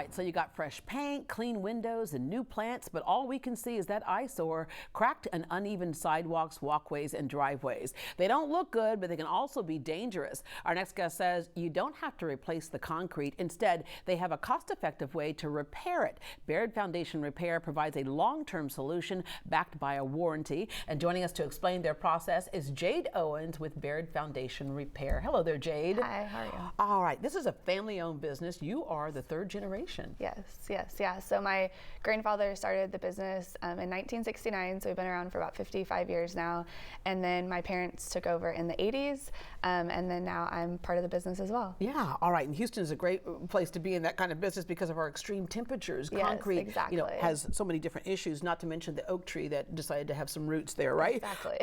right, so you got fresh paint, clean windows, and new plants, but all we can see is that eyesore, cracked and uneven sidewalks, walkways, and driveways. They don't look good, but they can also be dangerous. Our next guest says you don't have to replace the concrete. Instead, they have a cost-effective way to repair it. Baird Foundation Repair provides a long-term solution backed by a warranty. And joining us to explain their process is Jade Owens with Baird Foundation Repair. Hello there, Jade. Hi, how are you? All right, this is a family-owned business. You are the third generation. Yes. So my grandfather started the business in 1969, so we've been around for about 55 years now. And then my parents took over in the 80s, and then now I'm part of the business as well. Yeah, all right. And Houston is a great place to be in that kind of business because of our extreme temperatures. Yes, concrete, exactly. has so many different issues, not to mention the oak tree that decided to have some roots there, right? Exactly.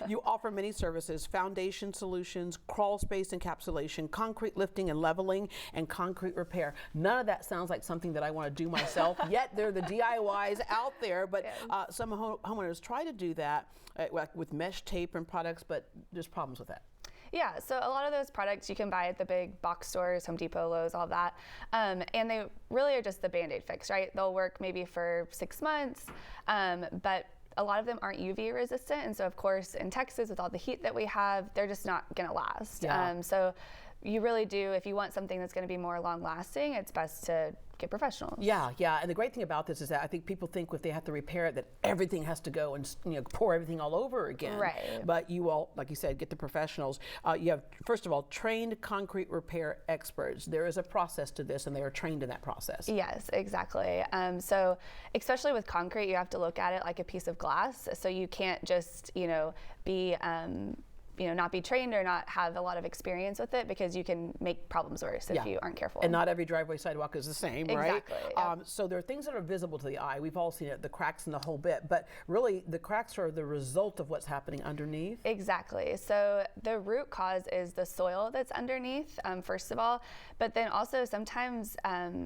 You offer many services: foundation solutions, crawl space encapsulation, concrete lifting and leveling, and concrete repair. None of that sounds like something that I want to do myself, yet they're the DIYs out there. But Yes. some homeowners try to do that with mesh tape and products, but there's problems with that. Yeah, so a lot of those products you can buy at the big box stores, Home Depot, Lowe's, all that. And they really are just the Band-Aid fix, right? They'll work maybe for 6 months, but a lot of them aren't UV resistant. And so of course in Texas with all the heat that we have, they're just not gonna last. Yeah. So you really do, if you want something that's gonna be more long lasting, it's best to get professionals. Yeah. And the great thing about this is that I think people think if they have to repair it that everything has to go and pour everything all over again. Right. But you all, like you said, get the professionals. You have, first of all, trained concrete repair experts. There is a process to this, and they are trained in that process. Yes, exactly. So especially with concrete, you have to look at it like a piece of glass. So you can't just, be not be trained or not have a lot of experience with it, because you can make problems worse if you aren't careful. And not every driveway sidewalk is the same, right? Exactly. Yep. So there are things that are visible to the eye. We've all seen it, the cracks and the whole bit, but really the cracks are the result of what's happening underneath. Exactly. So the root cause is the soil that's underneath, first of all, but then also sometimes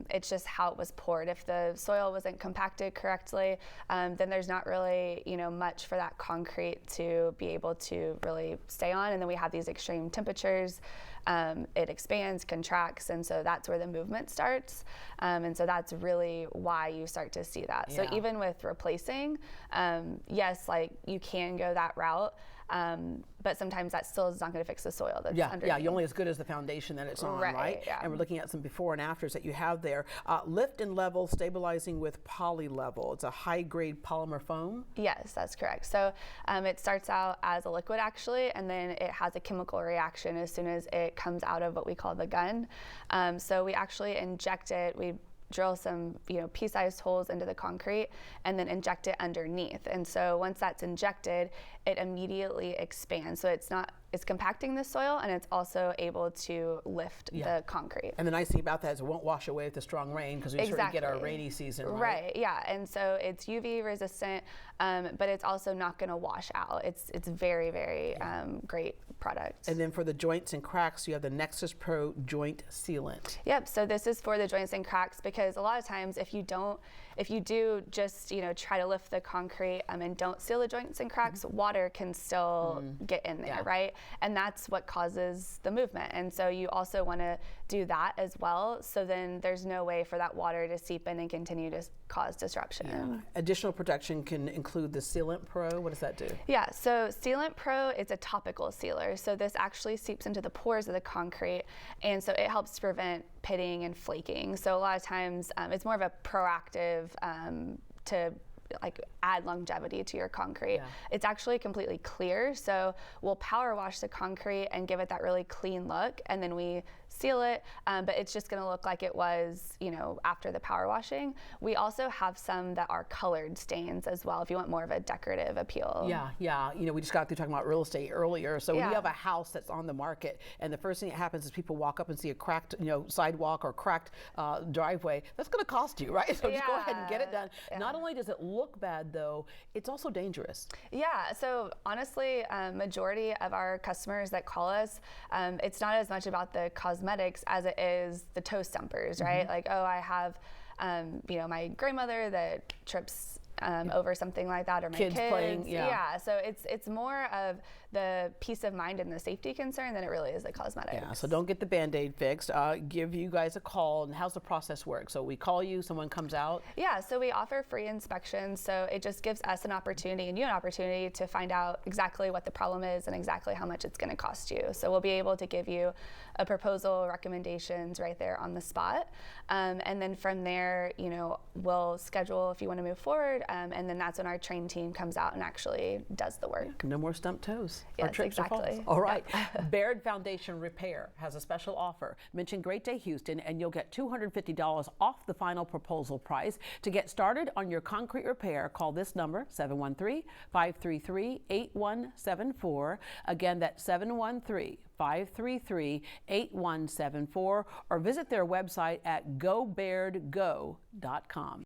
it's just how it was poured. If the soil wasn't compacted correctly, then there's not really, much for that concrete to be able to really stay on. And then we have these extreme temperatures. It expands, contracts, and so that's where the movement starts. And so that's really why you start to see that. Yeah. So even with replacing, yes, like you can go that route, but sometimes that still is not going to fix the soil that's underneath. Yeah, you're only as good as the foundation that it's on, right? Yeah. And we're looking at some before and afters that you have there. Lift and level, stabilizing with poly level. It's a high-grade polymer foam. Yes, that's correct. So it starts out as a liquid actually, and then it has a chemical reaction as soon as it comes out of what we call the gun. So we actually inject it. We drill some pea-sized holes into the concrete and then inject it underneath. And so once that's injected, it immediately expands. So it's compacting the soil, and it's also able to lift the concrete. And the nice thing about that is it won't wash away with the strong rain, because we sort of get our rainy season, right? Right, yeah. And so it's UV resistant, but it's also not going to wash out. It's very, very great product. And then for the joints and cracks, you have the Nexus Pro Joint Sealant. Yep, so this is for the joints and cracks, because a lot of times if you do just try to lift the concrete and don't seal the joints and cracks, water can still get in there, right? And that's what causes the movement. And so you also want to do that as well, so then there's no way for that water to seep in and continue to cause disruption. Yeah. Additional protection can include the Sealant Pro. What does that do? Yeah, so Sealant Pro is a topical sealer. So this actually seeps into the pores of the concrete, and so it helps to prevent pitting and flaking. So a lot of times it's more of a proactive to add longevity to your concrete. Yeah. It's actually completely clear, so we'll power wash the concrete and give it that really clean look, and then we seal it, but it's just going to look like it was after the power washing. We also have some that are colored stains as well, if you want more of a decorative appeal. Yeah. We just got through talking about real estate earlier. So when you have a house that's on the market, and the first thing that happens is people walk up and see a cracked sidewalk or cracked driveway, that's going to cost you, right? So just go ahead and get it done. Not only does it look bad, though, it's also dangerous. Yeah, so honestly, majority of our customers that call us, it's not as much about the cosmetics as it is the toe stumpers, right? Like, oh, I have, my grandmother that trips over something like that, or my Kids playing, yeah. So it's more of the peace of mind and the safety concern than it really is the cosmetics. Yeah, so don't get the Band-Aid fixed. Give you guys a call. And how's the process work? So we call you, someone comes out? Yeah, so we offer free inspections, so it just gives us an opportunity and you an opportunity to find out exactly what the problem is and exactly how much it's going to cost you. So we'll be able to give you a proposal, recommendations right there on the spot. And then from there, you know, we'll schedule if you want to move forward, and then that's when our trained team comes out and actually does the work. No more stumped toes. Yes, or trips exactly. or falls. All right. Baird Foundation Repair has a special offer. Mention Great Day Houston and you'll get $250 off the final proposal price. To get started on your concrete repair, call this number, 713-533-8174. Again, that's 713-533-8174, or visit their website at gobairdgo.com.